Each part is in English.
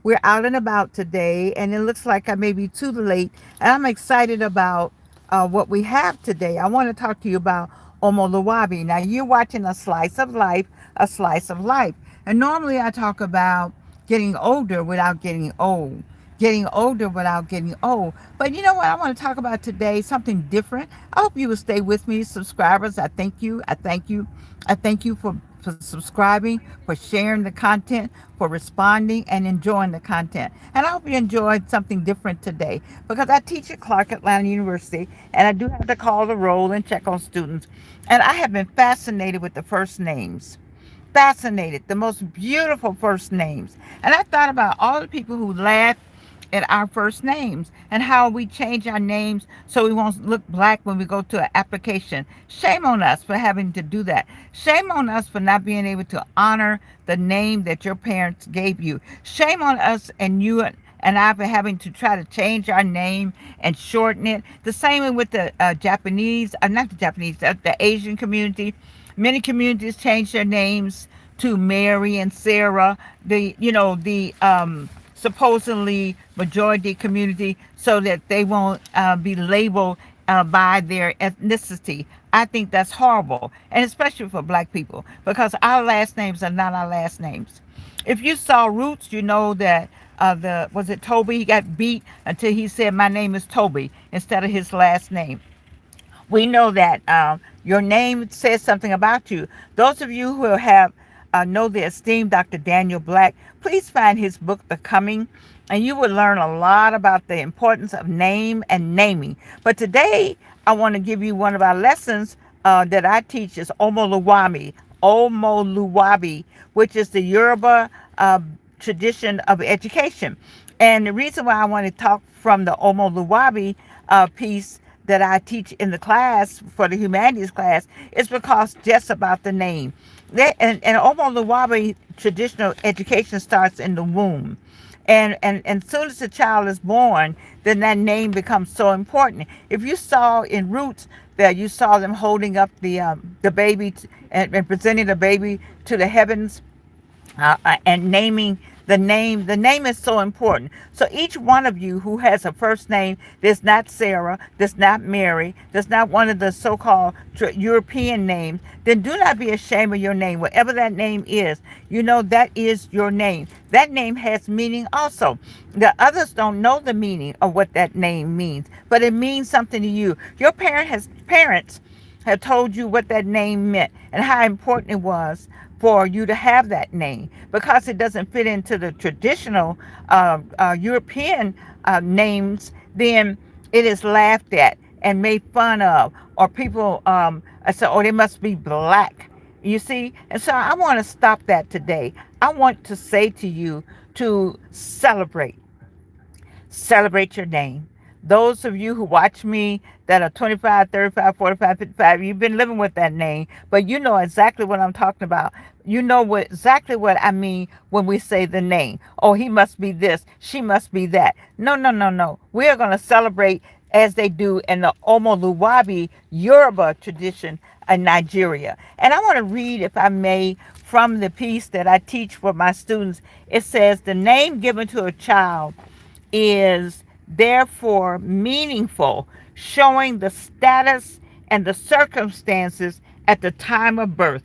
We're out and about today, and it looks like I may be too late. And I'm excited about what we have today. I want to talk to you about OMOLUWABI. Now, you're watching a slice of life, a slice of life. And normally I talk about getting older without getting old, getting older without getting old. But you know what I want to talk about today? Something different. I hope you will stay with me, subscribers. I thank you. I thank you. I thank you for subscribing, for sharing the content, for responding and enjoying the content. And I hope you enjoyed something different today because I teach at Clark Atlanta University and I do have to call the roll and check on students. And I have been fascinated with the first names, fascinated, the most beautiful first names. And I thought about all the people who laugh at our first names and how we change our names so we won't look black when we go to an application. Shame on us for having to do that. Shame on us for not being able to honor the name that your parents gave you. Shame on us and you and I for having to try to change our name and shorten it. The same way with the Japanese, not the Japanese, the Asian community. Many communities change their names to Mary and Sarah. The supposedly majority community so that they won't be labeled by their ethnicity. I think that's horrible, and especially for black people, because our last names are not our last names. If you saw Roots, you know that was it Toby? He got beat until he said, "My name is Toby," instead of his last name. We know that your name says something about you. Those of you who have know the esteemed Dr. Daniel Black, please find his book, The Coming, and you will learn a lot about the importance of name and naming. But today, I want to give you one of our lessons that I teach is OMOLUWABI, which is the Yoruba tradition of education. And the reason why I want to talk from the OMOLUWABI piece that I teach in the class for the humanities class is because just about the name. And Omoluwabi traditional education starts in the womb. And soon as the child is born, then that name becomes so important. If you saw in Roots that you saw them holding up the baby and presenting the baby to the heavens, and naming the name is so important. So each one of you who has a first name that's not Sarah, that's not Mary, that's not one of the so-called European names, then do not be ashamed of your name. Whatever that name is, you know that is your name. That name has meaning also. The others don't know the meaning of what that name means, but it means something to you. Your parents have told you what that name meant and how important it was for you to have that name. Because it doesn't fit into the traditional European names, then it is laughed at and made fun of, or people say, oh, they must be black. You see? And so I want to stop that today. I want to say to you to celebrate your name. Those of you who watch me that are 25, 35, 45, 55, you've been living with that name, but you know exactly what I'm talking about. You know exactly what I mean when we say the name. Oh, he must be this, she must be that. No, no, no, no. We are going to celebrate as they do in the Omoluwabi Yoruba tradition in Nigeria. And I want to read, if I may, from the piece that I teach for my students. It says, the name given to a child is therefore meaningful, showing the status and the circumstances at the time of birth.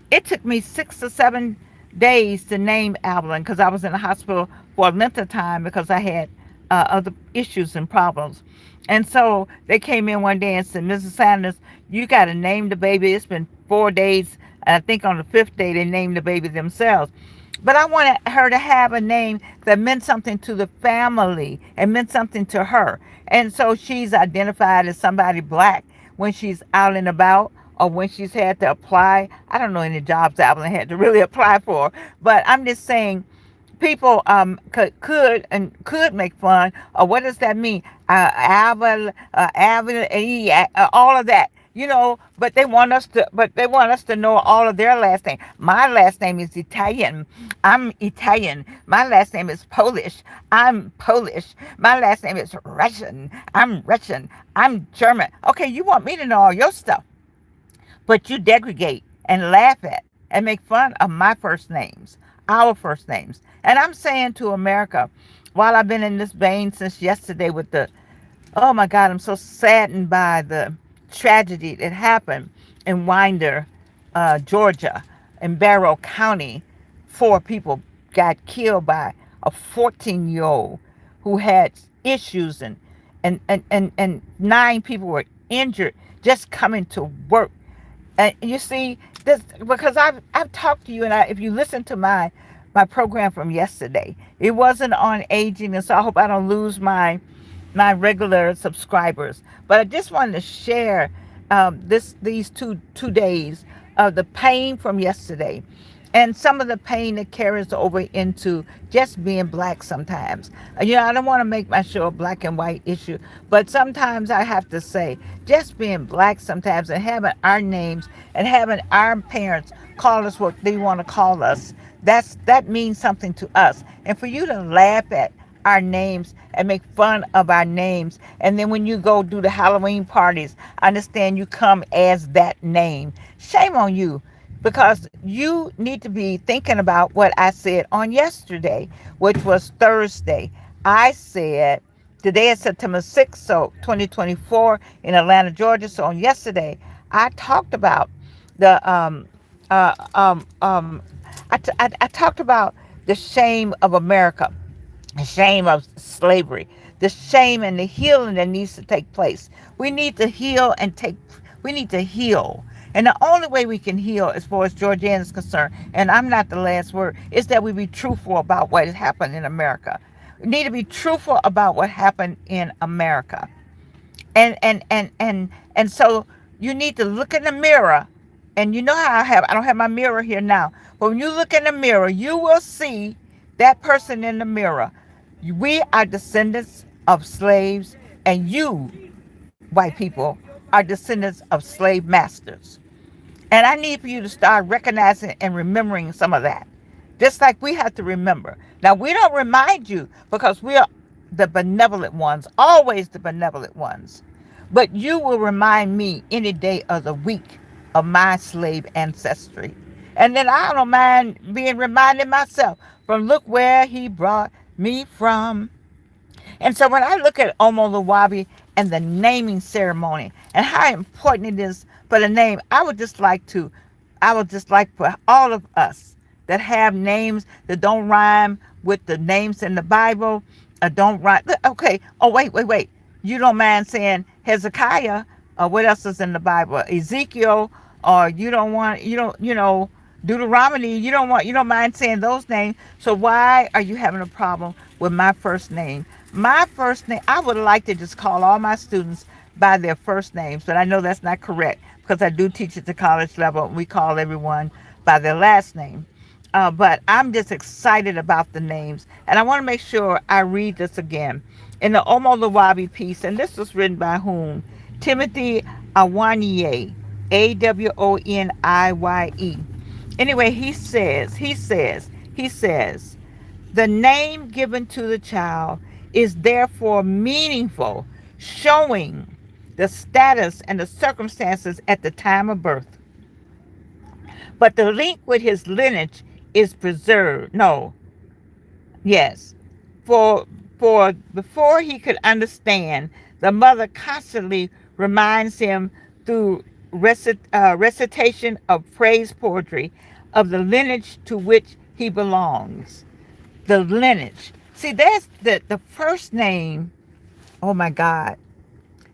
It took me 6 or 7 days to name Evelyn because I was in the hospital for a length of time because I had other issues and problems. And so they came in one day and said, Mrs. Sanders, you got to name the baby. It's been 4 days. And I think on the 5th day, they named the baby themselves. But I wanted her to have a name that meant something to the family and meant something to her. And so she's identified as somebody black when she's out and about or when she's had to apply. I don't know any jobs Evelyn had to really apply for. But I'm just saying people could make fun of what does that mean? All of that. But they want us to know all of their last name. My last name is Italian. I'm Italian. My last name is Polish. I'm Polish. My last name is Russian. I'm Russian. I'm German. Okay, you want me to know all your stuff, but you degrade and laugh at and make fun of my first names. our first names. And I'm saying to America, while I've been in this vein since yesterday with the, oh my God, I'm so saddened by the tragedy that happened in Winder, Georgia, in Barrow County. 4 people got killed by a 14-year-old who had issues, and 9 people were injured just coming to work. And you see, this because I've talked to you, and if you listen to my program from yesterday, it wasn't on aging, and so I hope I don't lose my regular subscribers. But I just wanted to share these two days of the pain from yesterday, and some of the pain that carries over into just being black sometimes. I don't want to make my show a black and white issue, but sometimes I have to say, just being black sometimes, and having our names and having our parents call us what they want to call us, that means something to us. And for you to laugh at our names and make fun of our names, and then when you go do the Halloween parties, I understand you come as that name. Shame on you, because you need to be thinking about what I said on yesterday, which was Thursday. I said today is September 6th, so 2024, in Atlanta, Georgia. So on yesterday, I talked about the uh, um, um, I talked about the shame of America, the shame of slavery, the shame and the healing that needs to take place. We need to heal we need to heal. And the only way we can heal, as far as Georgianne is concerned, and I'm not the last word, is that we be truthful about what has happened in America. We need to be truthful about what happened in America. And so you need to look in the mirror, and you know how I don't have my mirror here now, but when you look in the mirror, you will see that person in the mirror. We are descendants of slaves, and you, white people, are descendants of slave masters. And I need for you to start recognizing and remembering some of that. Just like we have to remember. Now, we don't remind you because we are the benevolent ones, always the benevolent ones. But you will remind me any day of the week of my slave ancestry. And then I don't mind being reminded myself from look where he brought me from. And so when I look at OMOLUWABI and the naming ceremony and how important it is for the name, I would just like for all of us that have names that don't rhyme with the names in the Bible, don't rhyme. Okay. Oh, wait. You don't mind saying Hezekiah, or what else is in the Bible? Ezekiel, or Deuteronomy, you don't mind saying those names. So why are you having a problem with my first name? My first name, I would like to just call all my students by their first names, but I know that's not correct because I do teach at the college level, and we call everyone by their last name. But I'm just excited about the names, and I want to make sure I read this again. In the OMOLUWABI piece, and this was written by whom? Timothy Awaniye, Awoniye. Anyway, he says, the name given to the child is therefore meaningful, showing the status and the circumstances at the time of birth. But the link with his lineage is preserved. No, yes. For before he could understand, the mother constantly reminds him through recitation of praise poetry of the lineage to which he belongs. The lineage. See, that's the first name. Oh my God.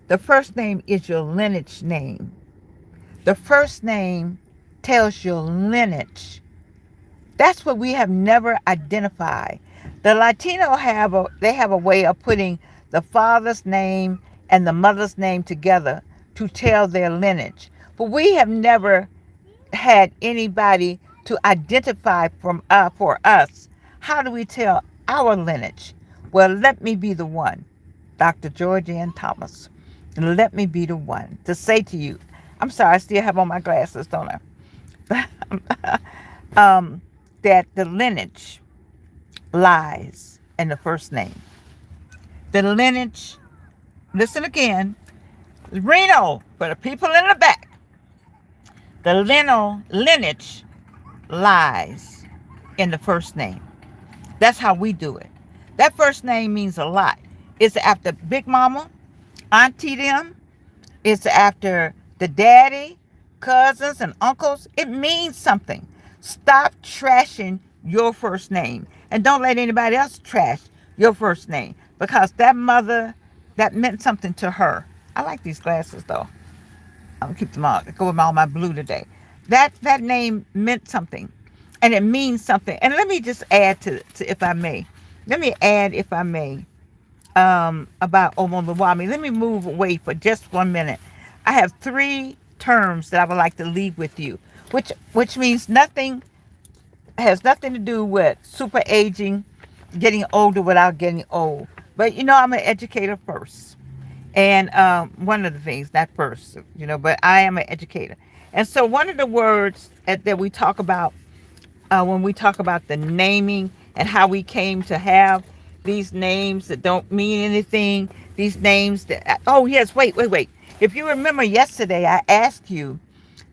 The first name is your lineage name. The first name tells your lineage. That's what we have never identified. The Latino have a way of putting the father's name and the mother's name together to tell their lineage. But we have never had anybody to identify for us. How do we tell our lineage? Well, let me be the one, DrGeorgianne Thomas. Let me be the one to say to you, I'm sorry, I still have on my glasses, don't I? That the lineage lies in the first name. The lineage, listen again, Reno, for the people in the back. The lineage lies in the first name. That's how we do it. That first name means a lot. It's after Big Mama, Auntie them. It's after the daddy, cousins, and uncles. It means something. Stop trashing your first name. And don't let anybody else trash your first name. Because that mother, that meant something to her. I like these glasses though. I'm gonna keep them on. Go with all my blue today. That name meant something. And it means something. And let me just add to if I may. Let me add, if I may, about OMOLUWABI. Let me move away for just 1 minute. I have 3 terms that I would like to leave with you, which means nothing, has nothing to do with super aging, getting older without getting old. But I'm an educator first. And one of the things, not first, but I am an educator. And so one of the words that we talk about when we talk about the naming and how we came to have these names that don't mean anything, these names that, oh yes, wait. If you remember yesterday, I asked you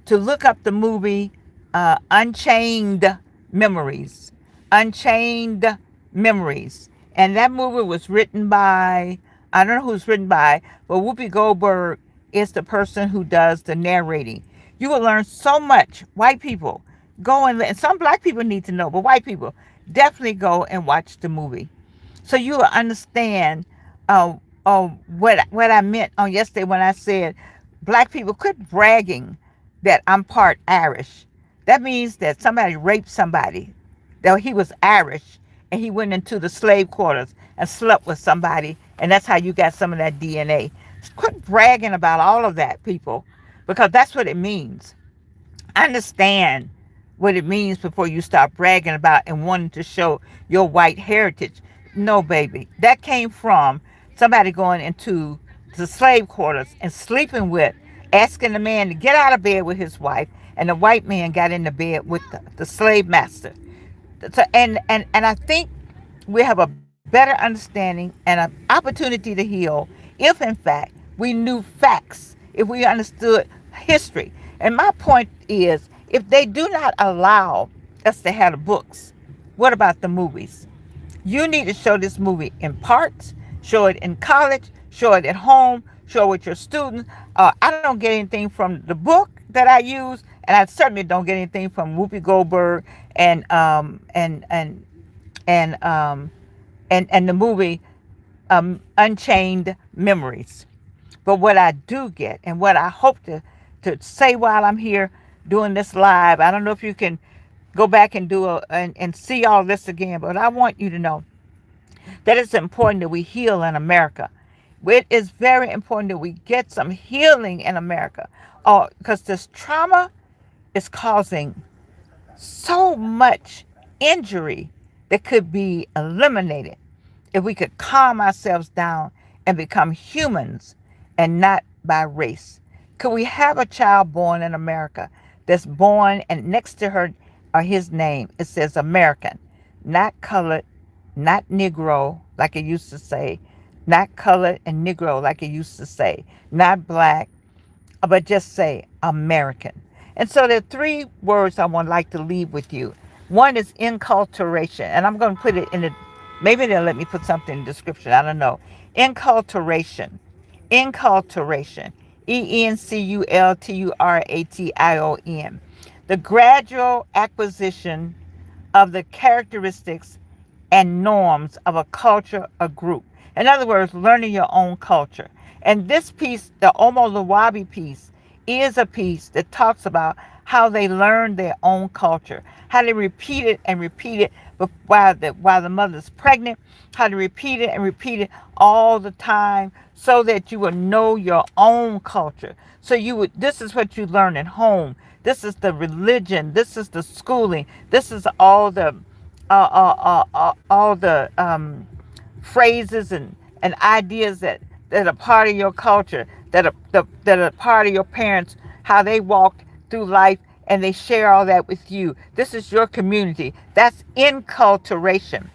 to look up the movie Unchained Memories. Unchained Memories. And that movie was written by, I don't know who's written by, but Whoopi Goldberg is the person who does the narrating. You will learn so much. White people, go and some black people need to know, but white people, definitely go and watch the movie. So you will understand what I meant on yesterday when I said black people quit bragging that I'm part Irish. That means that somebody raped somebody, that he was Irish, and he went into the slave quarters and slept with somebody, and that's how you got some of that DNA. Quit bragging about all of that, people, because that's what it means. Understand what it means before you start bragging about and wanting to show your white heritage. No, baby. That came from somebody going into the slave quarters and sleeping with, asking the man to get out of bed with his wife, and the white man got in the bed with the slave master. So, and I think we have a better understanding and an opportunity to heal if, in fact, we knew facts, if we understood history. And my point is, if they do not allow us to have the books, what about the movies? You need to show this movie in parts, show it in college, show it at home, show it with your students. I don't get anything from the book that I use, and I certainly don't get anything from Whoopi Goldberg and the movie Unchained Memories. But what I do get, and what I hope to say while I'm here doing this live, I don't know if you can go back and and see all this again, but I want you to know that it's important that we heal in America. It is very important that we get some healing in America, because this trauma is causing so much injury that could be eliminated if we could calm ourselves down and become humans and not by race. Could we have a child born in America that's born and next to her or his name it says American, not colored, not Negro like it used to say, not colored and Negro like it used to say, not black, but just say American. And so there are 3 words I would like to leave with you. One is inculturation, and I'm going to put it in the, maybe they'll let me put something in the description, I don't know. Inculturation. Inculturation. Enculturation. The gradual acquisition of the characteristics and norms of a culture or group. In other words, learning your own culture. And this piece, the OMOLUWABI piece, is a piece that talks about how they learn their own culture, how they repeat it and repeat it while the mother's pregnant, how to repeat it and repeat it all the time so that you will know your own culture. So this is what you learn at home. This is the religion. This is the schooling. This is all the phrases and ideas that are part of your culture, that are part of your parents, how they walked through life, and they share all that with you. This is your community. That's inculturation.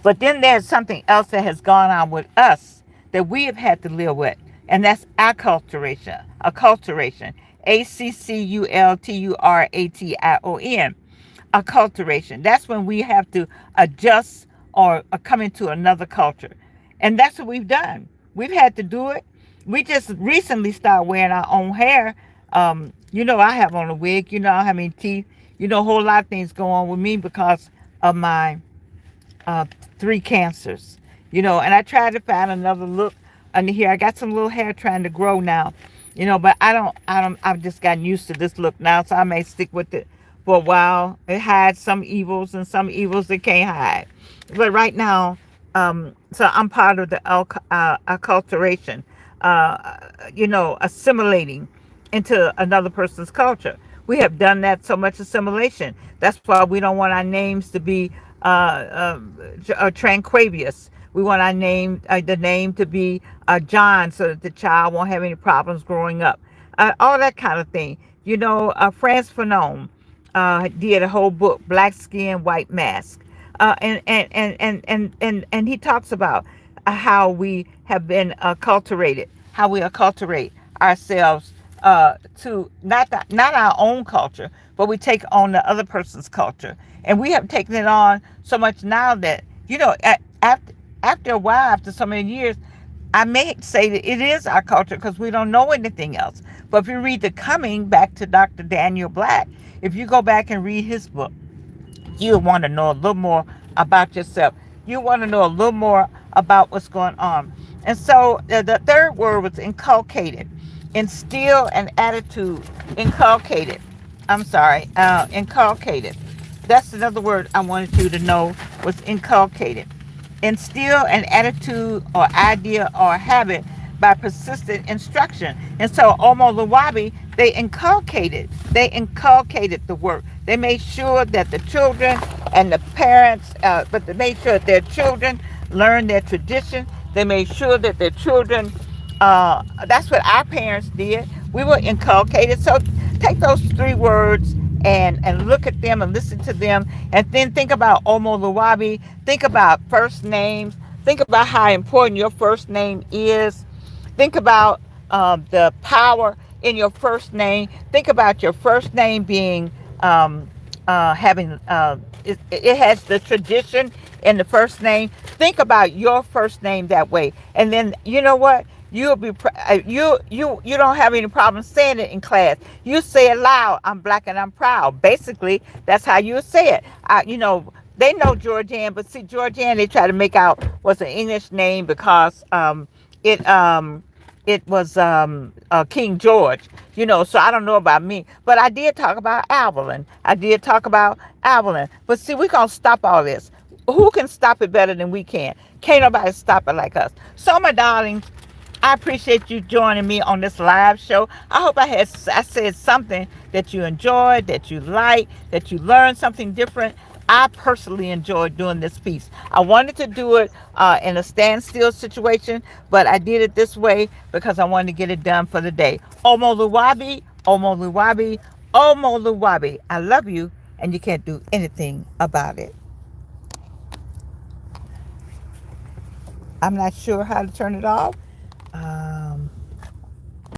But then there's something else that has gone on with us that we have had to live with, and that's acculturation. Acculturation. Acculturation. acculturation. That's when we have to adjust or come into another culture. And that's what we've done. We've had to do it. We just recently started wearing our own hair. I have on a wig. I have any teeth. A whole lot of things go on with me because of my uh, 3 cancers. And I tried to find another look under here. I got some little hair trying to grow now. But I've just gotten used to this look now, so I may stick with it for a while. It hides some evils and some evils it can't hide. But right now, so I'm part of the acculturation, assimilating into another person's culture. We have done that so much assimilation. That's why we don't want our names to be Tranquavius. We want the name to be John, so that the child won't have any problems growing up. All that kind of thing. Franz Fanon did a whole book, Black Skin, White Mask, and he talks about how we have been acculturated, how we acculturate ourselves to not our own culture, but we take on the other person's culture, and we have taken it on so much now that after a while, after so many years, I may say that it is our culture because we don't know anything else. But if you read the Coming, back to Dr. Daniel Black, if you go back and read his book, you want to know a little more about yourself. You want to know a little more about what's going on. And so the third word was inculcated. Instill an attitude. Inculcated. Inculcated. That's another word I wanted you to know was inculcated. Instill an attitude or idea or habit by persistent instruction. And so OMOLUWABI, they inculcated the work. They made sure that the children and the parents, but they made sure that their children learned their tradition. They made sure that their children, that's what our parents did. We were inculcated. So take those 3 words and look at them and listen to them, and then think about OMOLUWABI. Think about first names. Think about how important your first name is. Think about the power in your first name. Think about your first name being having it has the tradition in the first name. Think about your first name that way, and then you know what? You'll be you don't have any problem saying it in class. You say it loud. I'm black and I'm proud. Basically, that's how you say it. They know Georgianne, but see, Georgianne, they try to make out was an English name because it it was King George. So I don't know about me, but I did talk about Evelyn. But see, we're gonna stop all this. Who can stop it better than we can? Can't nobody stop it like us. So, my darlings, I appreciate you joining me on this live show. I hope I said something that you enjoyed, that you liked, that you learned something different. I personally enjoyed doing this piece. I wanted to do it in a standstill situation, but I did it this way because I wanted to get it done for the day. OMOLUWABI, OMOLUWABI, OMOLUWABI. I love you, and you can't do anything about it. I'm not sure how to turn it off.